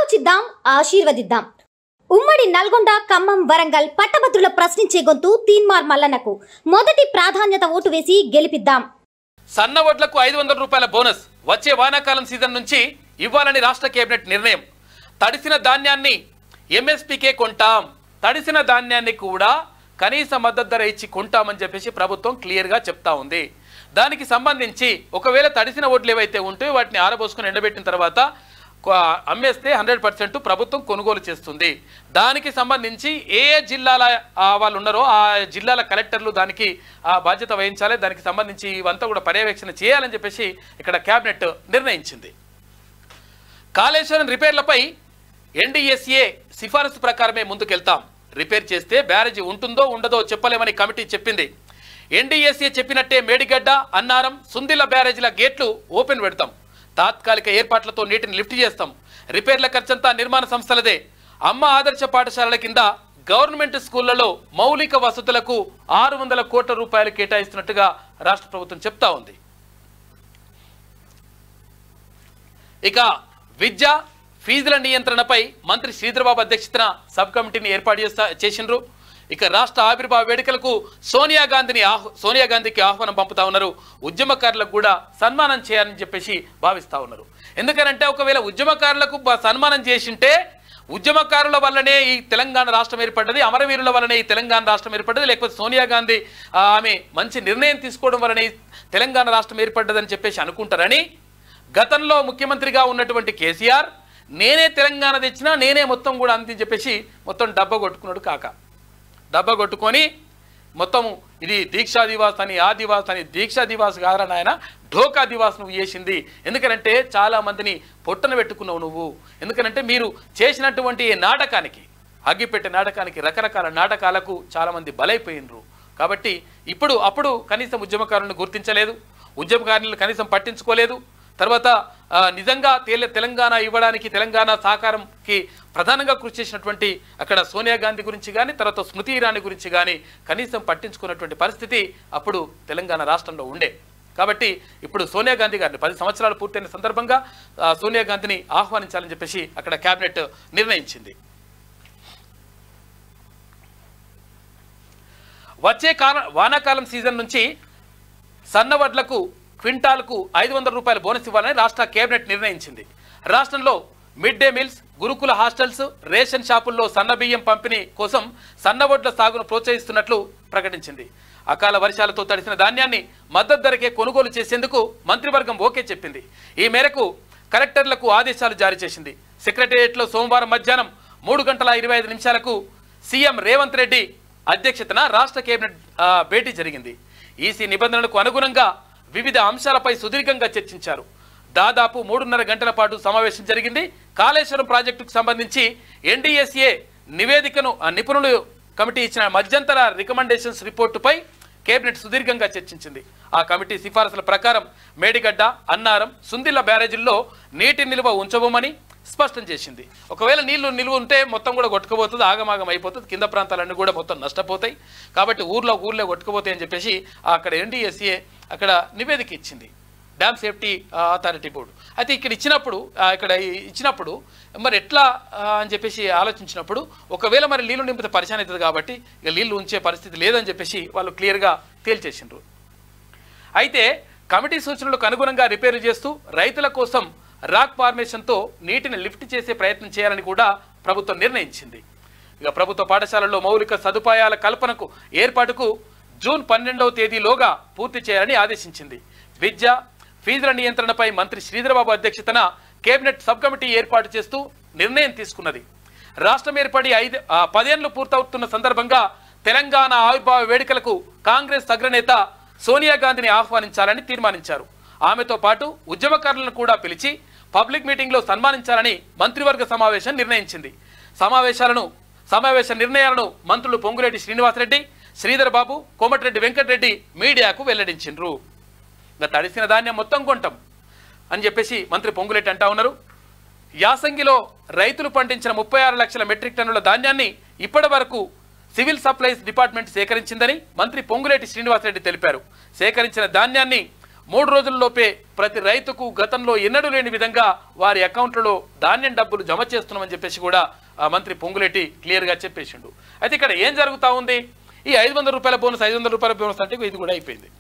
ఆలోచిద్దాం, ఆశీర్వదిద్దాం. ఉమ్మడి నల్గొండ, ఖమ్మం, వరంగల్ పట్టభద్రుల ప్రశ్నించే గొంతు తీన్మార్ మల్లన్నకు మొదటి ప్రాధాన్యత ఓటు వేసి గెలిపిద్దాం. సన్న వడ్లకు 500 రూపాయల బోనస్ వచ్చే వానాకాలం సీజన్ నుంచి ఇవ్వాలని రాష్ట్ర కేబినెట్ నిర్ణయం. తడిసిన ధాన్యాన్ని ఎంఎస్పీకే కొంటాం, తడిసిన ధాన్యాన్ని కూడా కనీస మద్దతు ధర ఇచ్చి కొంటామని చెప్పేసి ప్రభుత్వం క్లియర్గా చెప్తా ఉంది. దానికి సంబంధించి ఒకవేళ తడిసిన ఓట్లు ఏవైతే ఉంటే వాటిని ఆరబోసుకొని ఎండబెట్టిన తర్వాత అమ్మేస్తే 100% ప్రభుత్వం కొనుగోలు చేస్తుంది. దానికి సంబంధించి ఏ జిల్లాల వాళ్ళు ఉన్నారో ఆ జిల్లాల కలెక్టర్లు దానికి బాధ్యత వహించాలి. దానికి సంబంధించి ఇవంతా కూడా పర్యవేక్షణ చేయాలని చెప్పేసి ఇక్కడ కేబినెట్ నిర్ణయించింది. కాళేశ్వరం రిపేర్లపై ఎన్డీఎస్ఏ సిఫారసు ప్రకారమే ముందుకెళ్తాం. రిపేర్ చేస్తే బ్యారేజీ ఉంటుందో ఉండదో చెప్పలేమని కమిటీ చెప్పింది. ఎన్డీఎస్ఏ చెప్పినట్టే మేడిగడ్డ, అన్నారం, సుందిల బ్యారేజీల గేట్లు ఓపెన్ పెడతాం. తాత్కాలిక ఏర్పాట్లతో నీటిని లిఫ్ట్ చేస్తాం. రిపేర్ల ఖర్చంతా నిర్మాణ సంస్థలదే. అమ్మ ఆదర్శ పాఠశాలల కింద గవర్నమెంట్ స్కూళ్లలో మౌలిక వసతులకు 600 కోట్ల రూపాయలు కేటాయిస్తున్నట్టుగా రాష్ట్ర ప్రభుత్వం చెప్తా ఉంది. ఇక విద్య ఫీజుల నియంత్రణపై మంత్రి శ్రీధర్బాబు అధ్యక్షతన సబ్ కమిటీని ఏర్పాటు చేసిండ్రు. ఇక రాష్ట్ర ఆవిర్భావ వేడుకలకు సోనియా గాంధీకి ఆహ్వానం పంపుతా ఉన్నారు. ఉద్యమకారులకు కూడా సన్మానం చేయాలని చెప్పేసి భావిస్తూ ఉన్నారు. ఎందుకనంటే ఒకవేళ ఉద్యమకారులకు సన్మానం చేసింటే ఉద్యమకారుల వల్లనే ఈ తెలంగాణ రాష్ట్రం ఏర్పడ్డది, అమరవీరుల వల్లనే ఈ తెలంగాణ రాష్ట్రం ఏర్పడ్డది, లేకపోతే సోనియా గాంధీ ఆమె మంచి నిర్ణయం తీసుకోవడం వల్లనే తెలంగాణ రాష్ట్రం ఏర్పడ్డదని చెప్పేసి అనుకుంటారని గతంలో ముఖ్యమంత్రిగా ఉన్నటువంటి కేసీఆర్ నేనే తెలంగాణ తెచ్చినా నేనే మొత్తం కూడా అంతే చెప్పేసి మొత్తం డబ్బా కొట్టుకున్నాడు. డబ్బా కొట్టుకొని మొత్తం ఇది దీక్షా దివాస్ అని ఆ దివాస్ అని, దీక్షా దివాస్ కాదని ఆయన ఢోకా దివాస్ నువ్వు చేసింది. ఎందుకంటే చాలామందిని పొట్టన పెట్టుకున్నావు నువ్వు. ఎందుకంటే మీరు చేసినటువంటి నాటకానికి, అగ్గిపెట్టే నాటకానికి, రకరకాల నాటకాలకు చాలామంది బలైపోయినరు. కాబట్టి అప్పుడు కనీసం ఉద్యమకారులను గుర్తించలేదు, ఉద్యమకారులను కనీసం పట్టించుకోలేదు. తర్వాత నిజంగా తెలంగాణ ఇవ్వడానికి, తెలంగాణ సహకారంకి ప్రధానంగా కృషి చేసినటువంటి అక్కడ సోనియా గాంధీ గురించి కానీ, తర్వాత స్మృతి ఇరానీ గురించి కానీ కనీసం పట్టించుకున్నటువంటి పరిస్థితి అప్పుడు తెలంగాణ రాష్ట్రంలో ఉండే. కాబట్టి ఇప్పుడు సోనియా గాంధీ గారిని 10 సంవత్సరాలు పూర్తయిన సందర్భంగా సోనియా గాంధీని ఆహ్వానించాలని చెప్పేసి అక్కడ కేబినెట్ నిర్ణయించింది. వచ్చే వానాకాలం సీజన్ నుంచి సన్నవడ్లకు క్వింటాల్కు 500 రూపాయల బోనస్ ఇవ్వాలని రాష్ట్ర కేబినెట్ నిర్ణయించింది. రాష్ట్రంలో మిడ్ డే మీల్స్, గురుకుల హాస్టల్స్, రేషన్ షాపుల్లో సన్నబియ్యం పంపిణీ కోసం సన్నవడ్ల సాగును ప్రోత్సహిస్తున్నట్లు ప్రకటించింది. అకాల వర్షాలతో తడిసిన ధాన్యాన్ని మద్దతు ధరకే కొనుగోలు చేసేందుకు మంత్రివర్గం ఓకే చెప్పింది. ఈ మేరకు కలెక్టర్లకు ఆదేశాలు జారీ చేసింది. సెక్రటేరియట్లో సోమవారం మధ్యాహ్నం 3:25 సీఎం రేవంత్ రెడ్డి అధ్యక్షతన రాష్ట్ర కేబినెట్ భేటీ జరిగింది. ఈసీ నిబంధనలకు అనుగుణంగా వివిధ అంశాలపై సుదీర్ఘంగా చర్చించారు. దాదాపు 3.5 గంటల పాటు సమావేశం జరిగింది. కాళేశ్వరం ప్రాజెక్టుకు సంబంధించి ఎన్డీఎస్ఏ నివేదికను నిపుణులు కమిటీ ఇచ్చిన మధ్యంతర రికమెండేషన్స్ రిపోర్టుపై కేబినెట్ సుదీర్ఘంగా చర్చించింది. ఆ కమిటీ సిఫారసుల ప్రకారం మేడిగడ్డ, అన్నారం, సుందిల్ల బ్యారేజీల్లో నీటి నిల్వ ఉంచబోమని స్పష్టం చేసింది. ఒకవేళ నిల్వ ఉంటే మొత్తం కూడా కొట్టుకుపోతుంది, ఆగమాగం అయిపోతుంది, కింద ప్రాంతాలన్నీ కూడా మొత్తం నష్టపోతాయి. కాబట్టి ఊర్లో కొట్టుకుపోతాయి అని చెప్పేసి అక్కడ ఎన్డీఎస్ఏ అక్కడ నివేదిక ఇచ్చింది, డ్యామ్ సేఫ్టీ అథారిటీ బోర్డు. అయితే ఇక్కడ ఇచ్చినప్పుడు మరి ఎట్లా అని చెప్పేసి ఆలోచించినప్పుడు ఒకవేళ మరి నీళ్లు నింపితే పరిశాన్ అవుతుంది కాబట్టి ఇక నీళ్లు ఉంచే పరిస్థితి లేదని చెప్పేసి వాళ్ళు క్లియర్గా తేల్చేసిండ్రు. అయితే కమిటీ సూచనలకు అనుగుణంగా రిపేరు చేస్తూ రైతుల కోసం రాక్ ఫార్మేషన్తో నీటిని లిఫ్ట్ చేసే ప్రయత్నం చేయాలని కూడా ప్రభుత్వం నిర్ణయించింది. ఇక ప్రభుత్వ పాఠశాలల్లో మౌలిక సదుపాయాల కల్పనకు ఏర్పాటుకు జూన్ 12వ తేదీలోగా పూర్తి చేయాలని ఆదేశించింది. విద్య ఫీజుల నియంత్రణపై మంత్రి శ్రీధర్బాబు అధ్యక్షతన కేబినెట్ సబ్ కమిటీ ఏర్పాటు చేస్తూ నిర్ణయం తీసుకున్నది. రాష్ట్రం ఏర్పడి 10 ఏళ్లు పూర్తవుతున్న సందర్భంగా తెలంగాణ ఆవిర్భావ వేడుకలకు కాంగ్రెస్ అగ్రనేత సోనియా గాంధీని ఆహ్వానించాలని తీర్మానించారు. ఆమెతో పాటు ఉద్యమకారులను కూడా పిలిచి పబ్లిక్ మీటింగ్లో సన్మానించాలని మంత్రివర్గ సమావేశం నిర్ణయించింది. సమావేశ నిర్ణయాలను మంత్రులు పొంగులేటి శ్రీనివాసరెడ్డి, శ్రీధర్బాబు, కోమటిరెడ్డి వెంకటరెడ్డి మీడియాకు వెల్లడించిండ్రు. తడిసిన ధాన్యం మొత్తం కొంటాం అని చెప్పేసి మంత్రి పొంగులేటి అంటా ఉన్నారు. యాసంగిలో రైతులు పండించిన 36 లక్షల మెట్రిక్ టన్నుల ధాన్యాన్ని ఇప్పటి వరకు సివిల్ సప్లైస్ డిపార్ట్మెంట్ సేకరించిందని మంత్రి పొంగులేటి శ్రీనివాసరెడ్డి తెలిపారు. సేకరించిన ధాన్యాన్ని 3 రోజుల్లోపే ప్రతి రైతుకు గతంలో ఎన్నడూ లేని విధంగా వారి అకౌంట్లలో ధాన్యం డబ్బులు జమ చేస్తున్నామని చెప్పేసి కూడా మంత్రి పొంగులేటి క్లియర్గా చెప్పేసిండు. అయితే ఇక్కడ ఏం జరుగుతూ ఉంది? ఈ 500 రూపాయల బోనస్ 500 రూపాయల బోనస్ అంటే ఇది కూడా అయిపోయింది.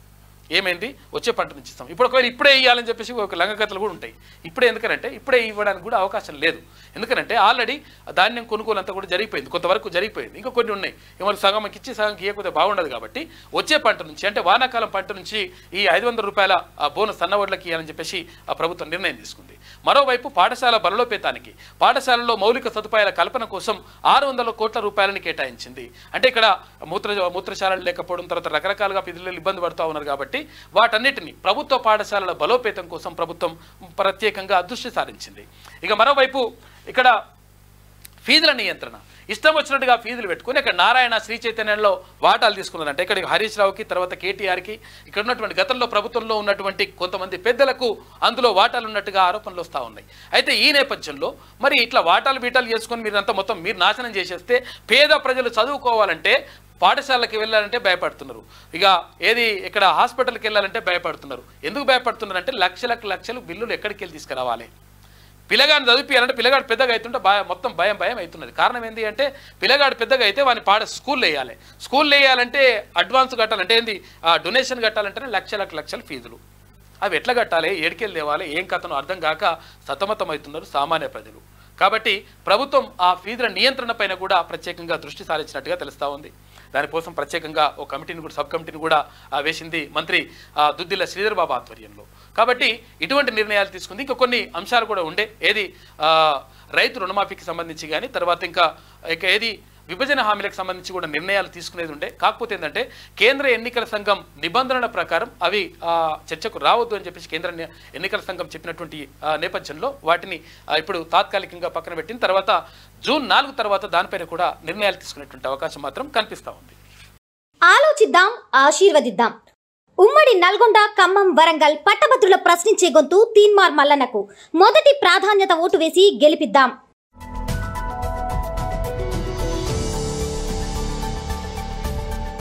ఏమైంది? వచ్చే పంట నుంచి ఇస్తాం. ఇప్పుడు ఒకవేళ ఇప్పుడే ఇవ్వాలని చెప్పేసి ఒక లంగకథలు కూడా ఉంటాయి. ఇప్పుడే ఎందుకంటే ఇప్పుడే ఇవ్వడానికి కూడా అవకాశం లేదు. ఎందుకంటే ఆల్రెడీ ధాన్యం కొనుగోలు అంతా కూడా జరిగిపోయింది, కొంతవరకు జరిగిపోయింది. ఇంకా కొన్ని ఉన్నాయి, ఇవాళ సగంకి ఇచ్చి సగంకి ఇవ్వకపోతే బాగుండదు. కాబట్టి వచ్చే పంట నుంచి అంటే వానాకాలం పంట నుంచి ఈ 500 రూపాయల బోనస్ సన్నవడ్లకి ఇవ్వాలని చెప్పేసి ప్రభుత్వం నిర్ణయం తీసుకుంది. మరోవైపు పాఠశాల బలోపేతానికి, పాఠశాలలో మౌలిక సదుపాయాల కల్పన కోసం 600 కోట్ల రూపాయలని కేటాయించింది. అంటే ఇక్కడ మూత్రశాలలు లేకపోవడం, తర్వాత రకరకాలుగా పిల్లలు ఇబ్బంది పడుతూ ఉన్నారు. కాబట్టి వాటన్నిటిని ప్రభుత్వ పాఠశాలల బలోపేతం కోసం ప్రభుత్వం ప్రత్యేకంగా దృష్టి సారించింది. ఇక మరోవైపు ఇక్కడ ఫీజుల నియంత్రణ, ఇష్టం వచ్చినట్టుగా ఫీజులు పెట్టుకుని ఇక్కడ నారాయణ శ్రీ చైతన్యంలో వాటాలు తీసుకున్నారంటే ఇక్కడ హరీష్ రావుకి, తర్వాత కేటీఆర్కి, ఇక్కడ ఉన్నటువంటి గతంలో ప్రభుత్వంలో ఉన్నటువంటి కొంతమంది పెద్దలకు అందులో వాటాలు ఉన్నట్టుగా ఆరోపణలు వస్తూ ఉన్నాయి. అయితే ఈ నేపథ్యంలో మరి ఇట్లా వాటాలు బీటాలు చేసుకొని మీరంతా మొత్తం మీరు నాశనం చేసేస్తే పేద ప్రజలు చదువుకోవాలంటే, పాఠశాలకి వెళ్ళాలంటే భయపడుతున్నారు. ఇక ఏది ఇక్కడ హాస్పిటల్కి వెళ్ళాలంటే భయపడుతున్నారు. ఎందుకు భయపడుతున్నారు అంటే లక్షలు బిల్లులు ఎక్కడికి వెళ్ళి తీసుకురావాలి? పిల్లగాడిని చదివించాలంటే పిల్లగాడు పెద్దగా అవుతుంటే మొత్తం భయం అవుతున్నది. కారణం ఏంటి అంటే పిల్లగాడు పెద్దగా అయితే వాని స్కూల్లో వేయాలి. స్కూల్లో వేయాలంటే అడ్వాన్స్ కట్టాలంటే ఏంది, డొనేషన్ కట్టాలంటేనే లక్షలు ఫీజులు. అవి ఎట్లా కట్టాలి, ఏడికెళ్ళి తేవాలి, ఏం కథనో అర్థం కాక సతమతం అవుతున్నారు సామాన్య ప్రజలు. కాబట్టి ప్రభుత్వం ఆ ఫీజుల నియంత్రణ పైన కూడా ప్రత్యేకంగా దృష్టి సారించినట్టుగా తెలుస్తూ ఉంది. దానికోసం ప్రత్యేకంగా ఒక కమిటీని కూడా, సబ్ కమిటీని కూడా వేసింది మంత్రి దుద్దిల్ల శ్రీధర్ బాబు ఆధ్వర్యంలో. కాబట్టి ఇటువంటి నిర్ణయాలు తీసుకుంది. ఇంకా కొన్ని అంశాలు కూడా ఉండే, ఏది రైతు రుణమాఫీకి సంబంధించి కానీ, తర్వాత ఇంకా ఏది విభజన హామీలకు సంబంధించి కూడా నిర్ణయాలు తీసుకునేది ఉండే. కాకపోతే ఏంటంటే కేంద్ర ఎన్నికల సంఘం నిబంధనల ప్రకారం అవి చర్చకు రావద్దు అని చెప్పేసి కేంద్ర ఎన్నికల సంఘం చెప్పినటువంటి నేపథ్యంలో వాటిని ఇప్పుడు తాత్కాలికంగా పక్కన పెట్టిన తర్వాత జూన్ 4 తర్వాత దానిపైన కూడా నిర్ణయాలు తీసుకునేటువంటి అవకాశం మాత్రం కనిపిస్తూ ఉంది. ఆలోచిద్దాం, ఆశీర్వదిద్దాం. ఉమ్మడి నల్గొండ, ఖమ్మం, వరంగల్ పట్టభద్రుల ప్రశ్నించే గొంతు తీన్మార్ మల్లన్నకు మొదటి ప్రాధాన్యత ఓటు వేసి గెలిపిద్దాం.